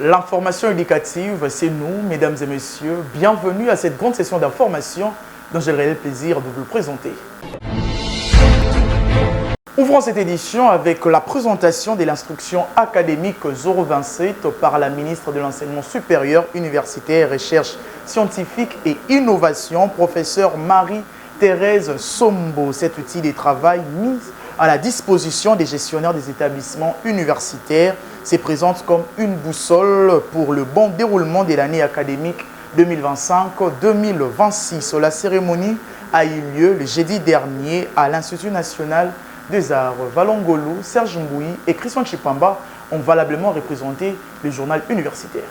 L'information éducative, c'est nous, mesdames et messieurs. Bienvenue à cette grande session d'information dont j'aurai le plaisir de vous le présenter. Ouvrons cette édition avec la présentation de l'instruction académique 027 par la ministre de l'Enseignement supérieur, universitaire, recherche scientifique et innovation, professeure Marie-Thérèse Sombo. Cet outil de travail mis à la disposition des gestionnaires des établissements universitaires se présente comme une boussole pour le bon déroulement de l'année académique 2025-2026. La cérémonie a eu lieu le jeudi dernier à l'Institut national des arts. Valongolo, Serge Mboui et Christian Chipamba ont valablement représenté le journal universitaire.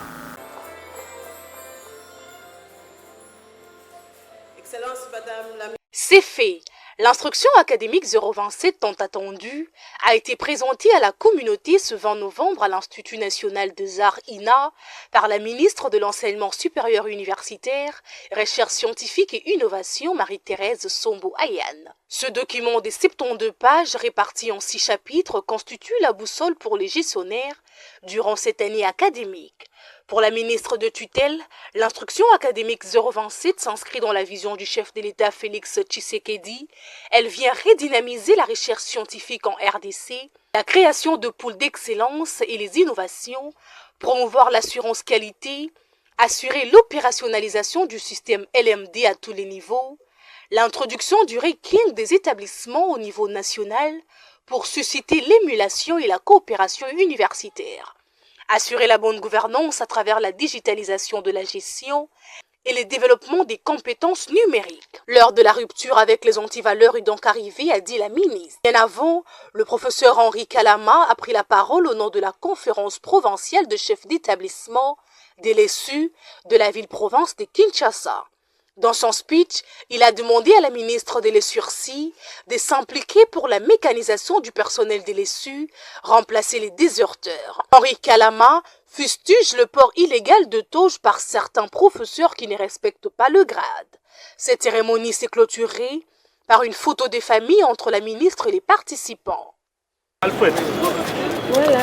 Excellence, Madame la Ministre. C'est fait. L'instruction académique 027 tant attendue a été présentée à la communauté ce 20 novembre à l'Institut national des arts INA par la ministre de l'Enseignement supérieur universitaire, recherche scientifique et innovation Marie-Thérèse Sombo-Ayane. Ce document de 72 pages réparti en 6 chapitres constitue la boussole pour les gestionnaires durant cette année académique. Pour la ministre de tutelle, l'instruction académique 027 s'inscrit dans la vision du chef de l'État Félix Tshisekedi. Elle vient redynamiser la recherche scientifique en RDC, la création de pôles d'excellence et les innovations, promouvoir l'assurance qualité, assurer l'opérationnalisation du système LMD à tous les niveaux, l'introduction du ranking des établissements au niveau national pour susciter l'émulation et la coopération universitaire. Assurer la bonne gouvernance à travers la digitalisation de la gestion et le développement des compétences numériques. L'heure de la rupture avec les antivaleurs est donc arrivée, a dit la ministre. Bien avant, le professeur Henri Kalama a pris la parole au nom de la conférence provinciale de chefs d'établissement des LESU de la ville-province de Kinshasa. Dans son speech, il a demandé à la ministre de l'Essurci de s'impliquer pour la mécanisation du personnel de l'ESU, remplacer les déserteurs. Henri Kalama fustige le port illégal de toge par certains professeurs qui ne respectent pas le grade. Cette cérémonie s'est clôturée par une photo de famille entre la ministre et les participants. Alfred. Voilà.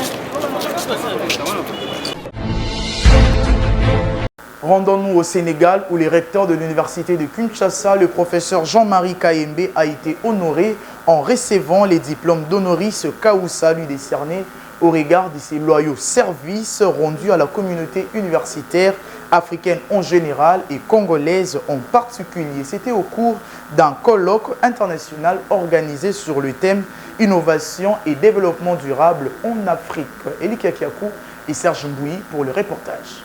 Rendons-nous au Sénégal où le recteur de l'université de Kinshasa, le professeur Jean-Marie Kayembe, a été honoré en recevant les diplômes d'honoris causa lui décernés au regard de ses loyaux services rendus à la communauté universitaire africaine en général et congolaise en particulier. C'était au cours d'un colloque international organisé sur le thème Innovation et développement durable en Afrique. Eli Kakiakou et Serge Mboui pour le reportage.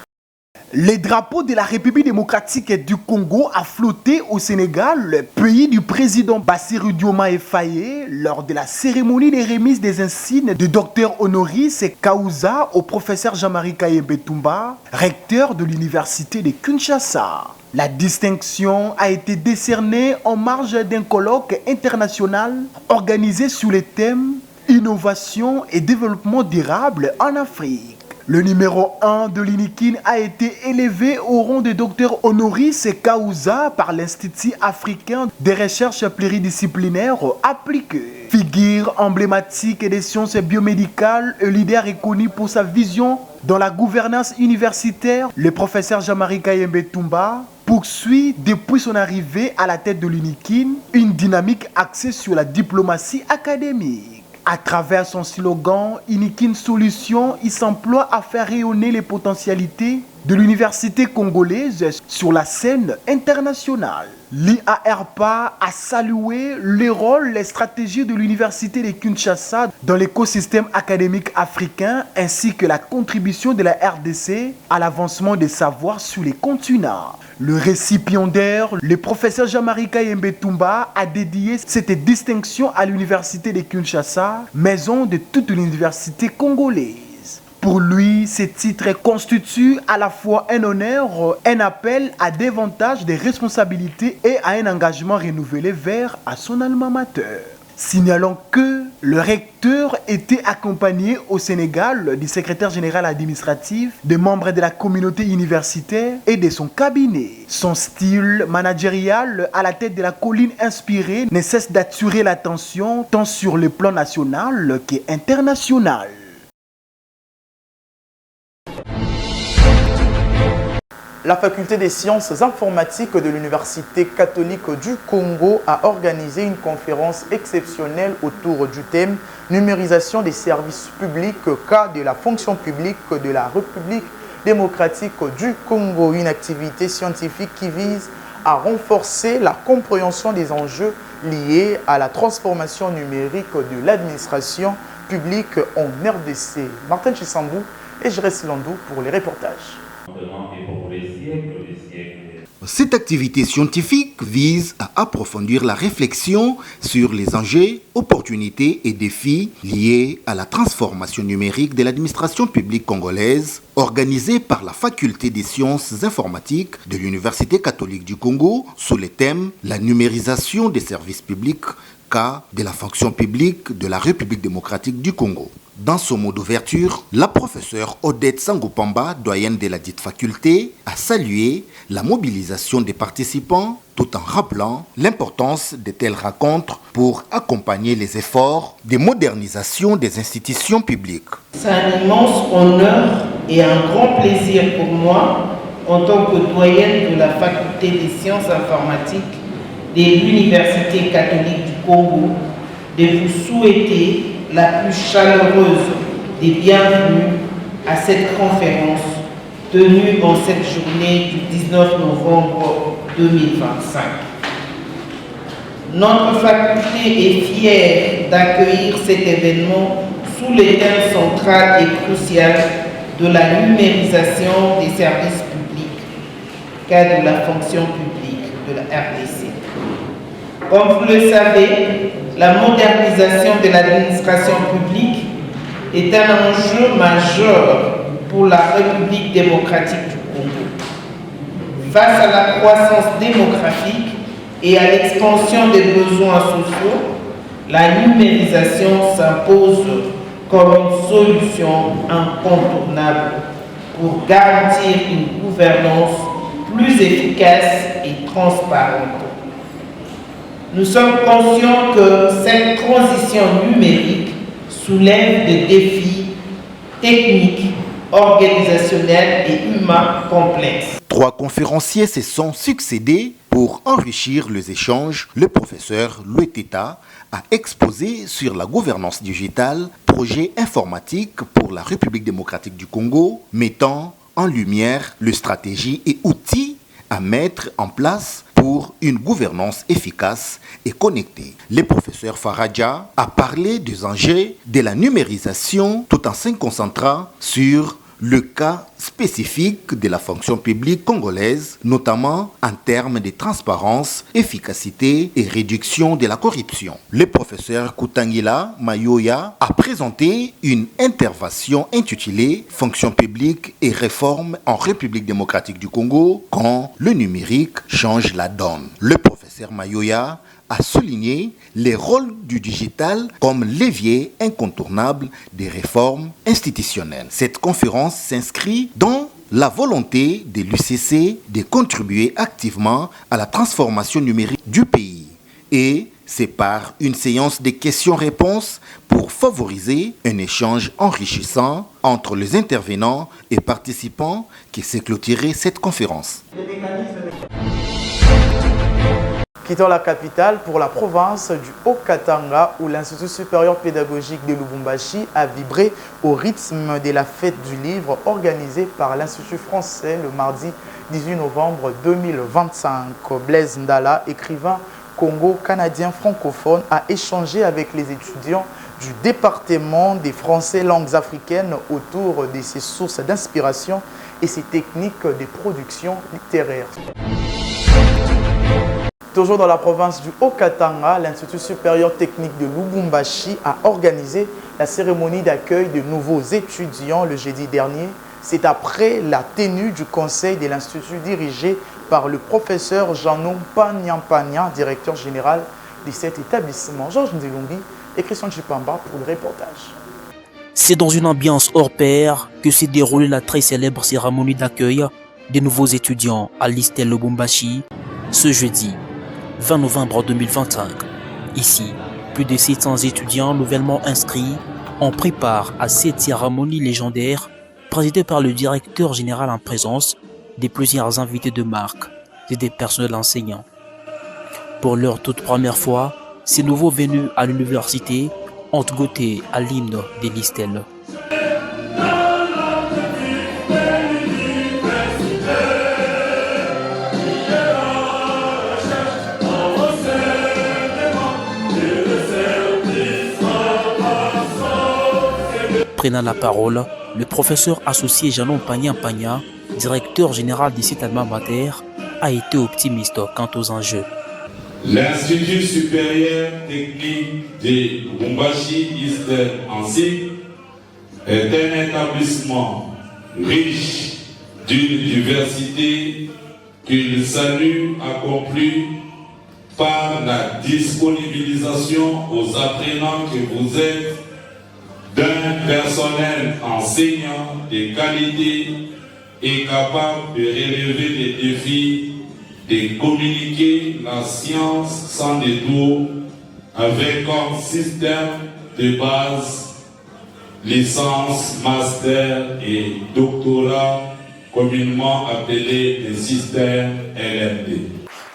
Le drapeau de la République démocratique du Congo a flotté au Sénégal, le pays du président Bassirou Diomaye Faye, lors de la cérémonie de remise des insignes de Dr honoris causa au professeur Jean-Marie Kayembe Toumba, recteur de l'université de Kinshasa. La distinction a été décernée en marge d'un colloque international organisé sous le thème Innovation et développement durable en Afrique. Le numéro 1 de l'INIKIN a été élevé au rang de docteur honoris causa par l'Institut africain des recherches pluridisciplinaires appliquées. Figure emblématique des sciences biomédicales, un leader reconnu pour sa vision dans la gouvernance universitaire, le professeur Jean-Marie Kayembe Toumba poursuit depuis son arrivée à la tête de l'INIKIN une dynamique axée sur la diplomatie académique. À travers son slogan « Inikin Solution », il s'emploie à faire rayonner les potentialités de l'université congolaise sur la scène internationale. L'IARPA a salué le rôle, les stratégies de l'université de Kinshasa dans l'écosystème académique africain ainsi que la contribution de la RDC à l'avancement des savoirs sur les continents. Le récipiendaire, le professeur Jean-Marie Kayembe Toumba, a dédié cette distinction à l'université de Kinshasa, maison de toute l'université congolaise. Pour lui, ce titre constitue à la fois un honneur, un appel à davantage de responsabilités et à un engagement renouvelé vers à son alma mater. Signalons que le recteur était accompagné au Sénégal du secrétaire général administratif, des membres de la communauté universitaire et de son cabinet. Son style managérial à la tête de la colline inspirée ne cesse d'attirer l'attention tant sur le plan national qu'international. La faculté des sciences informatiques de l'Université catholique du Congo a organisé une conférence exceptionnelle autour du thème « Numérisation des services publics, cas de la fonction publique de la République démocratique du Congo ». Une activité scientifique qui vise à renforcer la compréhension des enjeux liés à la transformation numérique de l'administration publique en RDC. Martin Chisambou et Jérès Landou pour les reportages. Cette activité scientifique vise à approfondir la réflexion sur les enjeux, opportunités et défis liés à la transformation numérique de l'administration publique congolaise, organisée par la Faculté des sciences informatiques de l'Université catholique du Congo sous le thème « La numérisation des services publics, cas de la fonction publique de la République démocratique du Congo ». Dans son mot d'ouverture, la professeure Odette Sangopamba, doyenne de la dite faculté, a salué la mobilisation des participants tout en rappelant l'importance de telles rencontres pour accompagner les efforts de modernisation des institutions publiques. C'est un immense honneur et un grand plaisir pour moi, en tant que doyenne de la faculté des sciences informatiques de l'Université catholique du Congo, de vous souhaiter la plus chaleureuse des bienvenues à cette conférence tenue en cette journée du 19 novembre 2025. Notre faculté est fière d'accueillir cet événement sous le thème central et crucial de la numérisation des services publics, cas de la fonction publique de la RDC. Comme vous le savez, la modernisation de l'administration publique est un enjeu majeur pour la République démocratique du Congo. Face à la croissance démographique et à l'expansion des besoins sociaux, la numérisation s'impose comme une solution incontournable pour garantir une gouvernance plus efficace et transparente. Nous sommes conscients que cette transition numérique soulève des défis techniques, organisationnels et humains complexes. 3 conférenciers se sont succédés pour enrichir les échanges. Le professeur Louis Teta a exposé sur la gouvernance digitale, projet informatique pour la République démocratique du Congo, mettant en lumière les stratégies et outils à mettre en place pour une gouvernance efficace et connectée. Le professeur Faradja a parlé des enjeux de la numérisation tout en se concentrant sur le cas spécifique de la fonction publique congolaise, notamment en termes de transparence, efficacité et réduction de la corruption. Le professeur Koutangila Mayoya a présenté une intervention intitulée « Fonction publique et réforme en République démocratique du Congo quand le numérique change la donne ». Le professeur Mayoya a souligné les rôles du digital comme levier incontournable des réformes institutionnelles. Cette conférence s'inscrit dans la volonté de l'UCC de contribuer activement à la transformation numérique du pays. Et c'est par une séance de questions-réponses pour favoriser un échange enrichissant entre les intervenants et participants qui s'est clôturée cette conférence. Quittons la capitale pour la province du Haut-Katanga où l'Institut supérieur pédagogique de Lubumbashi a vibré au rythme de la fête du livre organisée par l'Institut français le mardi 18 novembre 2025. Blaise Ndala, écrivain congo-canadien francophone, a échangé avec les étudiants du département des français langues africaines autour de ses sources d'inspiration et ses techniques de production littéraire. Toujours dans la province du Haut-Katanga, l'Institut supérieur technique de Lubumbashi a organisé la cérémonie d'accueil de nouveaux étudiants le jeudi dernier. C'est après la tenue du conseil de l'Institut dirigé par le professeur Jean-Nom Pagnampagna, directeur général de cet établissement. Georges Nzilungi et Christian Chipamba pour le reportage. C'est dans une ambiance hors pair que s'est déroulée la très célèbre cérémonie d'accueil des nouveaux étudiants à l'ISTEL Lubumbashi ce jeudi 20 novembre 2025. Ici, plus de 700 étudiants nouvellement inscrits ont pris part à cette cérémonie légendaire présidée par le directeur général en présence de plusieurs invités de marque et des personnels enseignants. Pour leur toute première fois, ces nouveaux venus à l'université ont goûté à l'hymne des Listel. Prenant la parole, le professeur associé Janon Pagna, directeur général d'ici Alma Mater, a été optimiste quant aux enjeux. L'Institut supérieur technique de Lubumbashi Eastern Ansi est un établissement riche d'une diversité qu'il salue accomplie par la disponibilisation aux apprenants que vous êtes d'un personnel enseignant de qualité et capable de relever les défis de communiquer la science sans détour avec comme système de base licence, master et doctorat communément appelé le système LMD.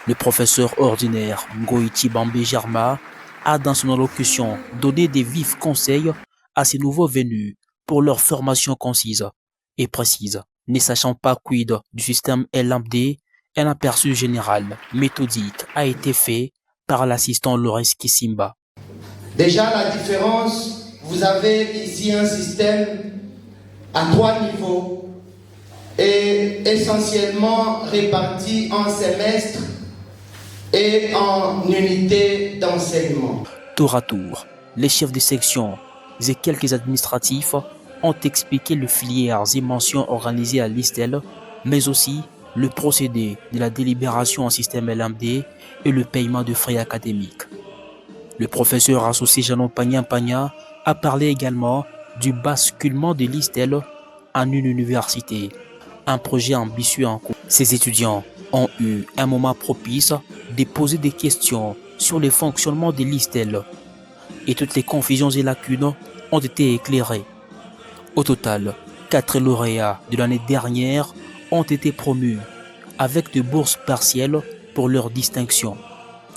Le professeur ordinaire Ngoïti Bambé Jarma a dans son allocution donné des vifs conseils à ces nouveaux venus pour leur formation concise et précise. Ne sachant pas quid du système LMD, un aperçu général méthodique a été fait par l'assistant Laurence Kissimba. Déjà la différence, vous avez ici un système à 3 niveaux et essentiellement réparti en semestres et en unités d'enseignement. Tour à tour, les chefs de section et quelques administratifs ont expliqué les filières et mentions organisées à l'ISTEL, mais aussi le procédé de la délibération en système LMD et le paiement de frais académiques. Le professeur associé Janon Pagna a parlé également du basculement de l'ISTEL en une université, un projet ambitieux en cours. Ces étudiants ont eu un moment propice de poser des questions sur le fonctionnement de l'ISTEL et toutes les confusions et lacunes ont été éclairées. Au total, 4 lauréats de l'année dernière ont été promus avec de bourses partielles pour leur distinction.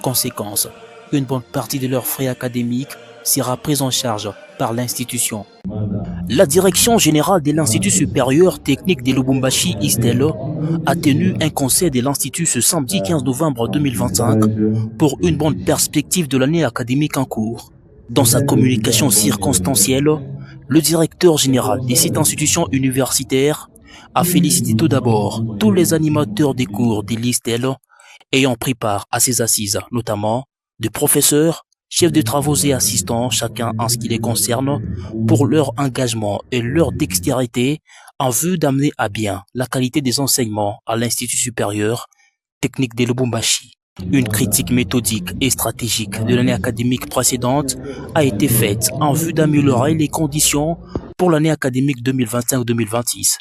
Conséquence, une bonne partie de leurs frais académiques sera prise en charge par l'institution. La direction générale de l'Institut supérieur technique de Lubumbashi ISTEL a tenu un conseil de l'Institut ce samedi 15 novembre 2025 pour une bonne perspective de l'année académique en cours. Dans sa communication circonstancielle, le directeur général de cette institution universitaire a félicité tout d'abord tous les animateurs des cours de l'ISTEL ayant pris part à ces assises, notamment de professeurs, chefs de travaux et assistants, chacun en ce qui les concerne, pour leur engagement et leur dextérité en vue d'amener à bien la qualité des enseignements à l'Institut supérieur technique de Lubumbashi. Une critique méthodique et stratégique de l'année académique précédente a été faite en vue d'améliorer les conditions pour l'année académique 2025-2026,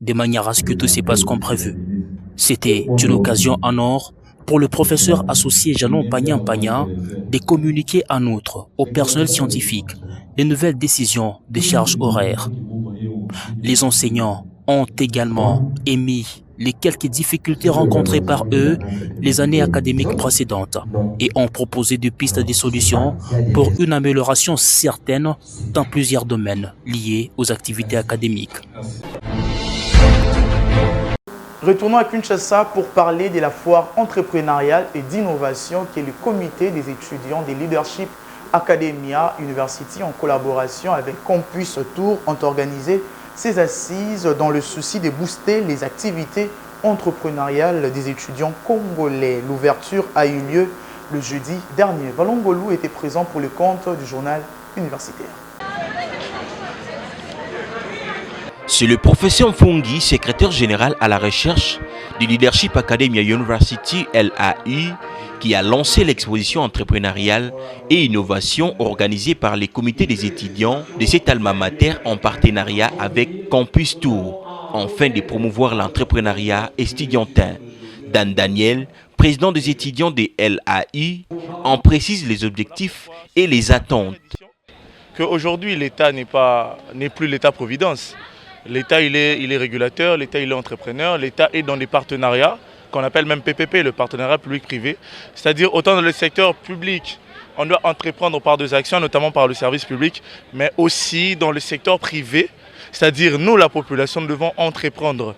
de manière à ce que tout se passe comme prévu. C'était une occasion en or pour le professeur associé Janon Pagna de communiquer en outre au personnel scientifique les nouvelles décisions des charges horaires. Les enseignants ont également émis les quelques difficultés rencontrées par eux les années académiques précédentes et ont proposé des pistes de solutions pour une amélioration certaine dans plusieurs domaines liés aux activités académiques. Retournons à Kinshasa pour parler de la foire entrepreneuriale et d'innovation qui est le comité des étudiants de Leadership Academia University en collaboration avec Campus Tour ont organisé ces assises dans le souci de booster les activités entrepreneuriales des étudiants congolais. L'ouverture a eu lieu le jeudi dernier. Valongolou était présent pour le compte du journal universitaire. C'est le professeur Mfungi, secrétaire général à la recherche du Leadership Academia University LAU, qui a lancé l'exposition entrepreneuriale et innovation organisée par les comités des étudiants de cet alma mater en partenariat avec Campus Tour, afin de promouvoir l'entrepreneuriat estudiantin. Dan Daniel, président des étudiants de LAU, en précise les objectifs et les attentes. Qu'aujourd'hui, l'État n'est plus l'État-providence. L'État il est régulateur, l'État il est entrepreneur, l'État est dans des partenariats qu'on appelle même PPP, le partenariat public-privé. C'est-à-dire autant dans le secteur public, on doit entreprendre par des actions, notamment par le service public, mais aussi dans le secteur privé. C'est-à-dire nous, la population, nous devons entreprendre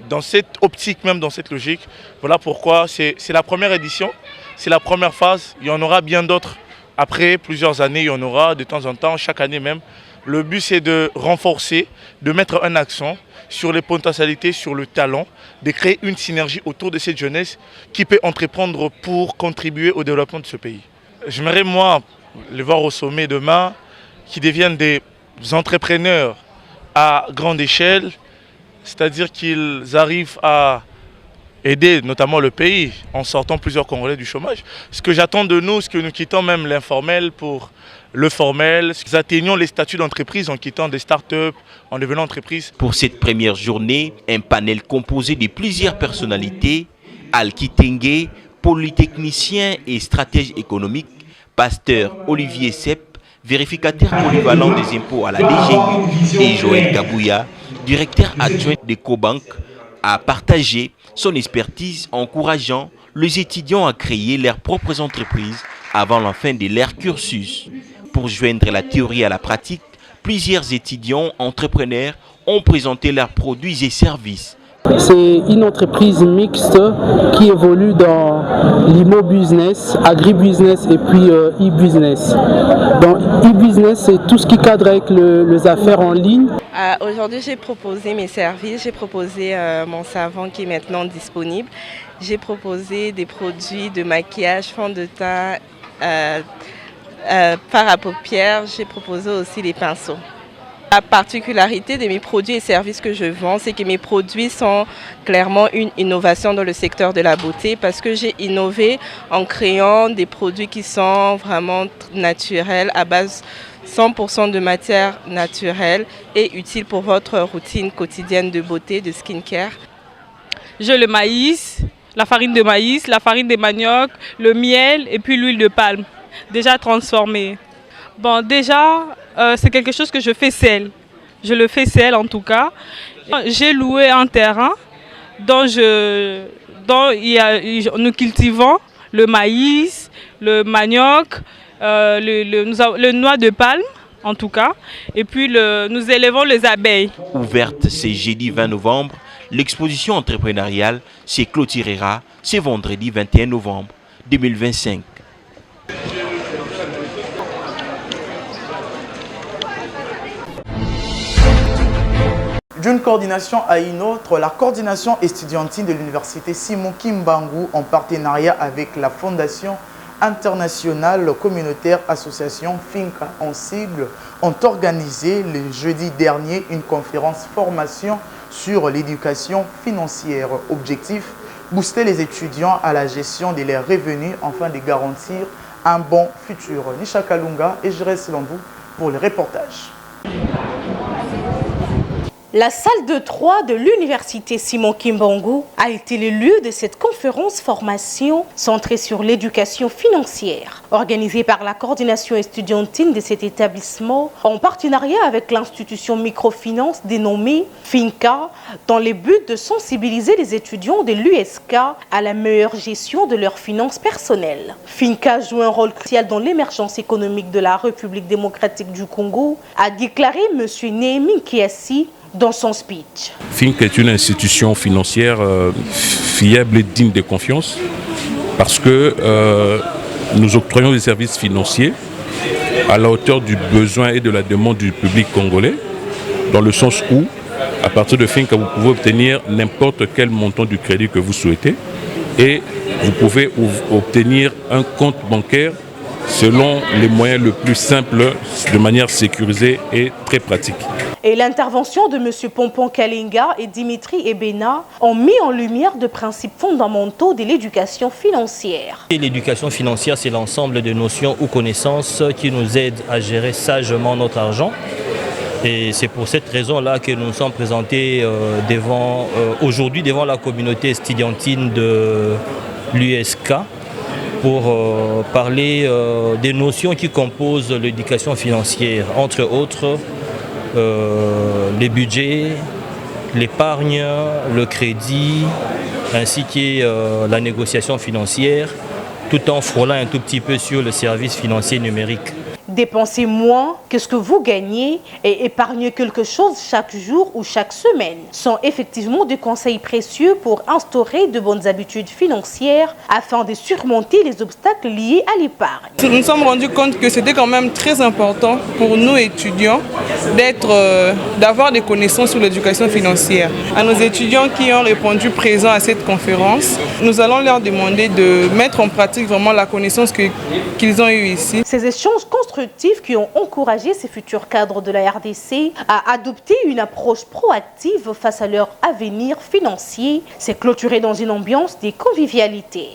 dans cette optique, même dans cette logique. Voilà pourquoi c'est la première édition, c'est la première phase. Il y en aura bien d'autres. Après plusieurs années, il y en aura de temps en temps, chaque année même. Le but, c'est de renforcer, de mettre un accent sur les potentialités, sur le talent, de créer une synergie autour de cette jeunesse qui peut entreprendre pour contribuer au développement de ce pays. J'aimerais, moi, les voir au sommet demain, qui deviennent des entrepreneurs à grande échelle, c'est-à-dire qu'ils arrivent à aider notamment le pays en sortant plusieurs Congolais du chômage. Ce que j'attends de nous, c'est que nous quittons même l'informel pour le formel, nous atteignons les statuts d'entreprise en quittant des start-up, en devenant entreprise. Pour cette première journée, un panel composé de plusieurs personnalités, Alkitenge, polytechnicien et stratège économique, pasteur Olivier Sepp, vérificateur polyvalent des impôts à la DGI, et Joël Kabouya, directeur adjoint de Cobank, a partagé son expertise encourageant les étudiants à créer leurs propres entreprises avant la fin de leur cursus. Pour joindre la théorie à la pratique, plusieurs étudiants entrepreneurs ont présenté leurs produits et services. C'est une entreprise mixte qui évolue dans l'immo-business, agri-business et puis e-business. Donc e-business, c'est tout ce qui cadre avec les affaires en ligne. Aujourd'hui, j'ai proposé mes services, j'ai proposé mon savon qui est maintenant disponible. J'ai proposé des produits de maquillage, fond de teint, fard à paupières, j'ai proposé aussi des pinceaux. La particularité de mes produits et services que je vends, c'est que mes produits sont clairement une innovation dans le secteur de la beauté parce que j'ai innové en créant des produits qui sont vraiment naturels, à base 100% de matières naturelles et utiles pour votre routine quotidienne de beauté, de skincare. J'ai le maïs, la farine de maïs, la farine de manioc, le miel et puis l'huile de palme, déjà transformée. Bon, déjà, c'est quelque chose que je fais seul. Je le fais seul en tout cas. J'ai loué un terrain dont nous cultivons le maïs, le manioc, le noix de palme en tout cas. Et puis nous élevons les abeilles. Ouverte ce jeudi 20 novembre, l'exposition entrepreneuriale se clôturera ce vendredi 21 novembre 2025. D'une coordination à une autre, la coordination estudiantine de l'université Simon Kimbangu, en partenariat avec la Fondation internationale communautaire association FINCA en sigle, ont organisé le jeudi dernier une conférence formation sur l'éducation financière. Objectif, booster les étudiants à la gestion de leurs revenus afin de garantir un bon futur. Nisha Kalunga et Jérès Landou pour le reportage. La salle de 3 de l'université Simon Kimbangu a été le lieu de cette conférence formation centrée sur l'éducation financière, organisée par la coordination estudiantine de cet établissement en partenariat avec l'institution microfinance dénommée FINCA, dans le but de sensibiliser les étudiants de l'USK à la meilleure gestion de leurs finances personnelles. FINCA joue un rôle crucial dans l'émergence économique de la République démocratique du Congo, a déclaré M. Néhémie Kiassi dans son speech. FINCA est une institution financière fiable et digne de confiance parce que nous octroyons des services financiers à la hauteur du besoin et de la demande du public congolais, dans le sens où, à partir de FINCA, vous pouvez obtenir n'importe quel montant du crédit que vous souhaitez et vous pouvez obtenir un compte bancaire selon les moyens les plus simples, de manière sécurisée et très pratique. Et l'intervention de M. Pompon Kalinga et Dimitri Ebena ont mis en lumière de principes fondamentaux de l'éducation financière. L'éducation financière, c'est l'ensemble de notions ou connaissances qui nous aident à gérer sagement notre argent. Et c'est pour cette raison-là que nous nous sommes présentés aujourd'hui devant la communauté estudiantine de l'USK pour parler des notions qui composent l'éducation financière, entre autres les budgets, l'épargne, le crédit, ainsi que la négociation financière, tout en frôlant un tout petit peu sur le service financier numérique. Dépensez moins que ce que vous gagnez et épargnez quelque chose chaque jour ou chaque semaine sont effectivement des conseils précieux pour instaurer de bonnes habitudes financières afin de surmonter les obstacles liés à l'épargne. Nous nous sommes rendus compte que c'était quand même très important pour nous étudiants d'avoir des connaissances sur l'éducation financière. À nos étudiants qui ont répondu présents à cette conférence, nous allons leur demander de mettre en pratique vraiment la connaissance qu'ils ont eue ici. Ces échanges constructifs qui ont encouragé ces futurs cadres de la RDC à adopter une approche proactive face à leur avenir financier s'est clôturé dans une ambiance de convivialité.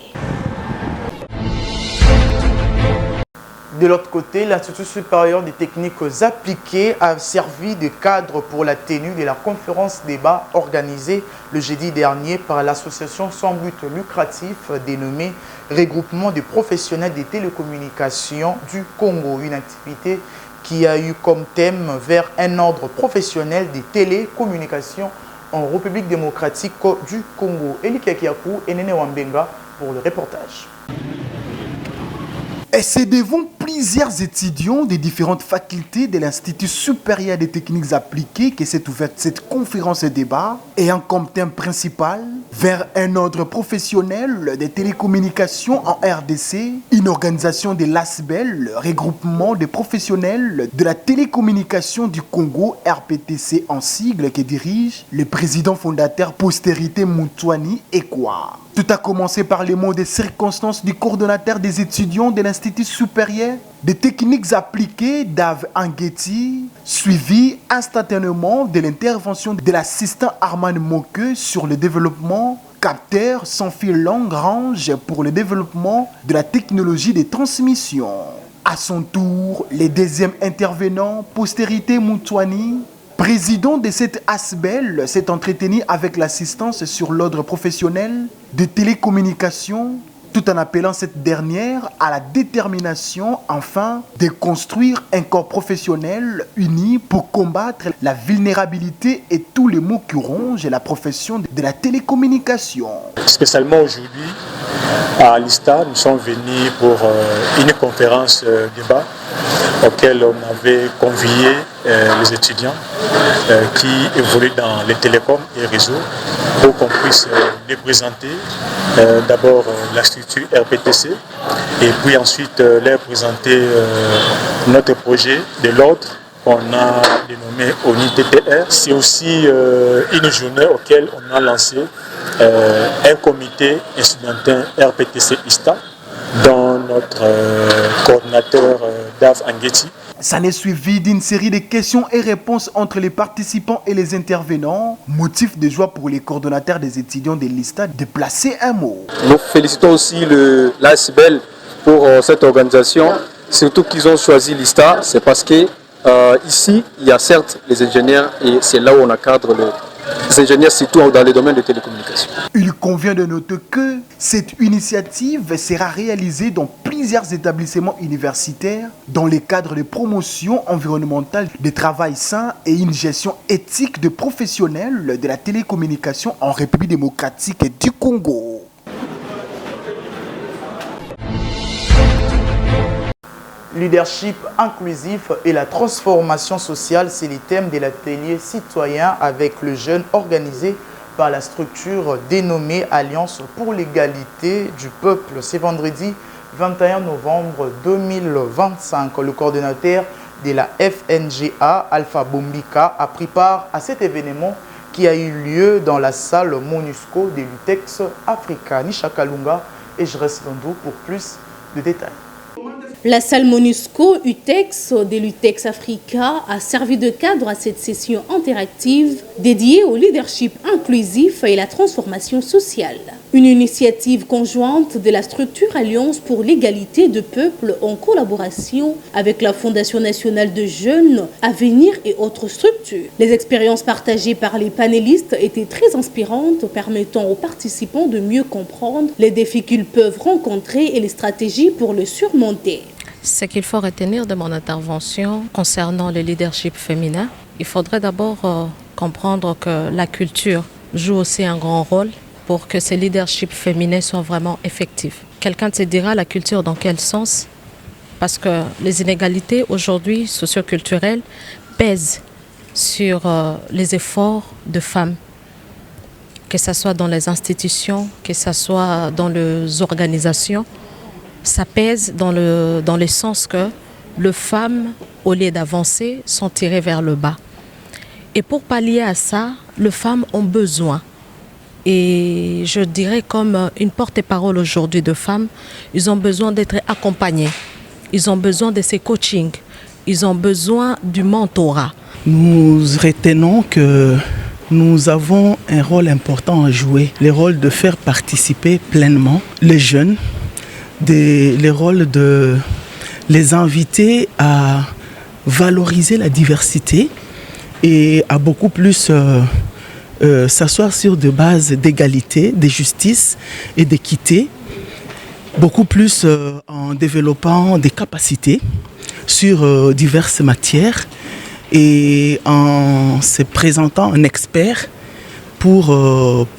De l'autre côté, l'Institut supérieur des techniques appliquées a servi de cadre pour la tenue de la conférence débat organisée le jeudi dernier par l'association sans but lucratif dénommée Regroupement des professionnels des télécommunications du Congo, une activité qui a eu comme thème vers un ordre professionnel des télécommunications en République démocratique du Congo. Eli Kakiakou et Nene Wambenga pour le reportage. Et c'est devant plusieurs étudiants des différentes facultés de l'Institut supérieur des techniques appliquées que s'est ouverte cette conférence et débat ayant comme thème principal vers un ordre professionnel des télécommunications en RDC, une organisation de l'ASBEL, le regroupement des professionnels de la télécommunication du Congo, RPTC en sigle, que dirige le président fondateur Postérité Moutouani Ekwa. Tout a commencé par les mots des circonstances du coordonnateur des étudiants de l'Institut supérieur des techniques appliquées, Dave Anguetti, suivi instantanément de l'intervention de l'assistant Armand Moke sur le développement capteur sans fil longue range pour le développement de la technologie de transmission. À son tour, le deuxième intervenant, Postérité Moutouani, président de cette ASBEL, s'est entretenu avec l'assistance sur l'ordre professionnel de télécommunications, tout en appelant cette dernière à la détermination, enfin, de construire un corps professionnel uni pour combattre la vulnérabilité et tous les maux qui rongent la profession de la télécommunication. Spécialement aujourd'hui, à l'ISTA, nous sommes venus pour une conférence débat auquel on avait convié les étudiants qui évoluent dans les télécoms et réseaux pour qu'on puisse les présenter. D'abord la structure RPTC et puis ensuite leur présenter notre projet de l'ordre qu'on a dénommé ONI-TTR. C'est aussi une journée auquel on a lancé un comité incidentin RPTC-ISTA dont notre coordinateur Dave Anguetti. Ça n'est suivi d'une série de questions et réponses entre les participants et les intervenants. Motif de joie pour les coordonnateurs des étudiants de l'ISTA de placer un mot. Nous félicitons aussi l'ASBEL pour cette organisation, surtout qu'ils ont choisi l'ISTA, c'est parce que ici, il y a certes les ingénieurs et c'est là où on encadre les ingénieurs, surtout dans les domaines de télécommunications. Il convient de noter que cette initiative sera réalisée dans plusieurs établissements universitaires dans le cadre de promotion environnementale de travail sain et une gestion éthique de professionnels de la télécommunication en République démocratique du Congo. Leadership inclusif et la transformation sociale, c'est les thèmes de l'atelier citoyen avec le jeune organisé par la structure dénommée Alliance pour l'égalité du peuple. C'est vendredi 21 novembre 2025. Le coordonnateur de la FNGA, Alpha Bombika, a pris part à cet événement qui a eu lieu dans la salle MONUSCO de l'UTEX Africa. Nisha Kalunga et je reste dans vous pour plus de détails. La salle MONUSCO UTEX de l'UTEX Africa a servi de cadre à cette session interactive dédiée au leadership inclusif et la transformation sociale. Une initiative conjointe de la structure Alliance pour l'égalité de peuple en collaboration avec la Fondation nationale de jeunes, Avenir et autres structures. Les expériences partagées par les panélistes étaient très inspirantes, permettant aux participants de mieux comprendre les défis qu'ils peuvent rencontrer et les stratégies pour le surmonter. Ce qu'il faut retenir de mon intervention concernant le leadership féminin, Il faudrait d'abord comprendre que la culture joue aussi un grand rôle pour que ce leadership féminin soit vraiment effectif. Quelqu'un te dira la culture dans quel sens? Parce que les inégalités aujourd'hui socioculturelles pèsent sur les efforts de femmes, que ce soit dans les institutions, que ce soit dans les organisations. Ça pèse dans le sens que les femmes, au lieu d'avancer, sont tirées vers le bas. Et pour pallier à ça, les femmes ont besoin. Et je dirais comme une porte-parole aujourd'hui de femmes, ils ont besoin d'être accompagnées. Ils ont besoin de ces coachings. Ils ont besoin du mentorat. Nous retenons que nous avons un rôle important à jouer, le rôle de faire participer pleinement les jeunes, le rôle de les inviter à valoriser la diversité et à beaucoup plus s'asseoir sur des bases d'égalité, de justice et d'équité, beaucoup plus en développant des capacités sur diverses matières et en se présentant un expert pour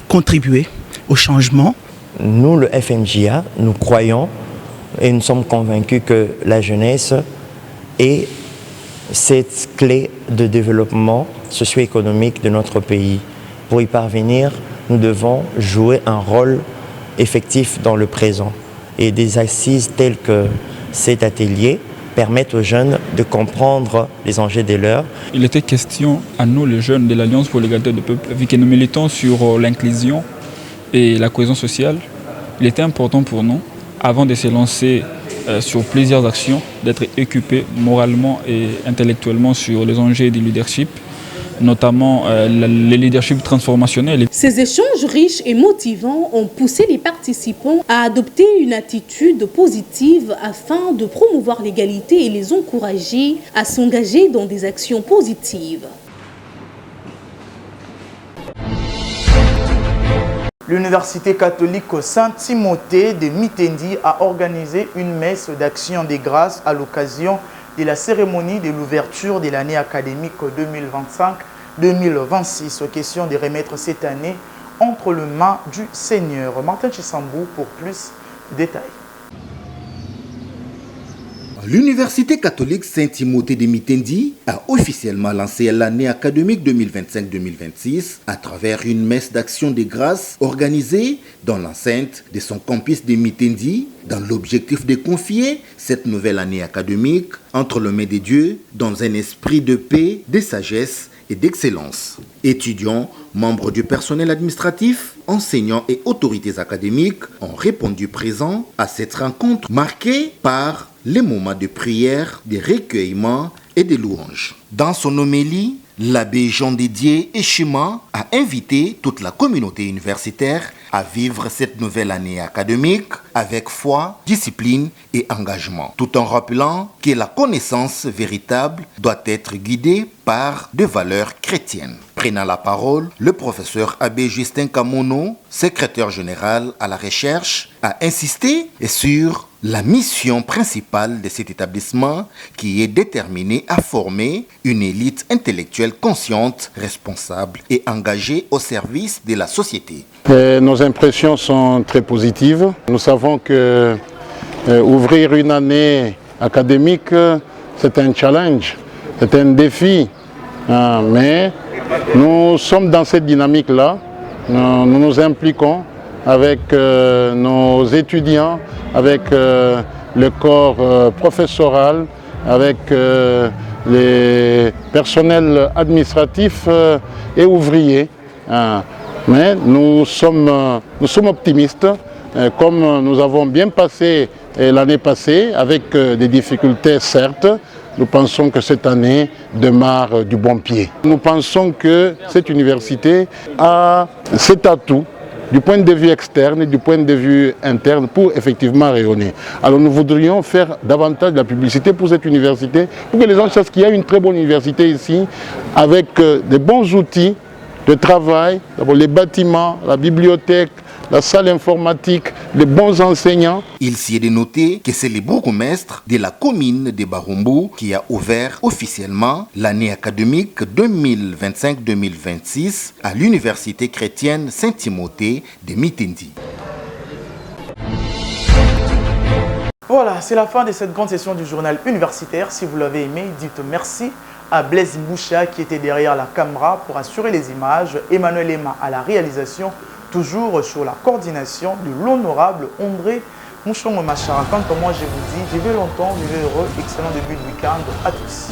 contribuer au changement. Nous, le FMJA, nous croyons et nous sommes convaincus que la jeunesse est cette clé de développement socio-économique de notre pays. Pour y parvenir, nous devons jouer un rôle effectif dans le présent. Et des assises telles que cet atelier permettent aux jeunes de comprendre les enjeux de l'heure. Il était question à nous, les jeunes de l'Alliance pour l'égalité des peuples, vu que nous militons sur l'inclusion et la cohésion sociale, il était important pour nous, avant de se lancer sur plusieurs actions, d'être équipés moralement et intellectuellement sur les enjeux du leadership, notamment le leadership transformationnel. Ces échanges riches et motivants ont poussé les participants à adopter une attitude positive afin de promouvoir l'égalité et les encourager à s'engager dans des actions positives. L'Université catholique Saint-Timothée de Mitendi a organisé une messe d'action des grâces à l'occasion de la cérémonie de l'ouverture de l'année académique 2025-2026. Question de remettre cette année entre les mains du Seigneur. Martin Chisambou pour plus de détails. L'Université catholique Saint-Timothée de Mitendi a officiellement lancé l'année académique 2025-2026 à travers une messe d'action des grâces organisée dans l'enceinte de son campus de Mitendi dans l'objectif de confier cette nouvelle année académique entre les mains de Dieu dans un esprit de paix, de sagesse et d'excellence. Étudiants, membres du personnel administratif, enseignants et autorités académiques ont répondu présents à cette rencontre marquée par les moments de prière, de recueillement et de louanges. Dans son homélie, l'abbé Jean-Didier Echima a invité toute la communauté universitaire à vivre cette nouvelle année académique avec foi, discipline et engagement, tout en rappelant que la connaissance véritable doit être guidée par des valeurs chrétiennes. Prenant la parole, le professeur abbé Justin Kamono, secrétaire général à la recherche, a insisté sur la mission principale de cet établissement qui est déterminée à former une élite intellectuelle consciente, responsable et engagée au service de la société. Nos impressions sont très positives. Nous savons que ouvrir une année académique, c'est un challenge, c'est un défi. Mais nous sommes dans cette dynamique-là. Nous nous impliquons avec nos étudiants, avec le corps professoral, avec les personnels administratifs et ouvriers. Mais nous sommes optimistes, comme nous avons bien passé l'année passée, avec des difficultés certes. Nous pensons que cette année démarre du bon pied. Nous pensons que cette université a cet atout du point de vue externe et du point de vue interne pour effectivement rayonner. Alors nous voudrions faire davantage de la publicité pour cette université, pour que les gens sachent qu'il y a une très bonne université ici, avec de bons outils de travail, d'abord les bâtiments, la bibliothèque, la salle informatique, les bons enseignants. Il s'y est dénoté que c'est le bourgmestre de la commune de Barumbu qui a ouvert officiellement l'année académique 2025-2026 à l'université chrétienne Saint-Timothée de Mitendi. Voilà, c'est la fin de cette grande session du journal universitaire. Si vous l'avez aimé, dites merci à Blaise Mboucha qui était derrière la caméra pour assurer les images, Emmanuel Emma à la réalisation, toujours sur la coordination de l'honorable André Mouchongo Machara. Quant à moi, je vous dis, vivez longtemps, vivez heureux, excellent début de week-end à tous.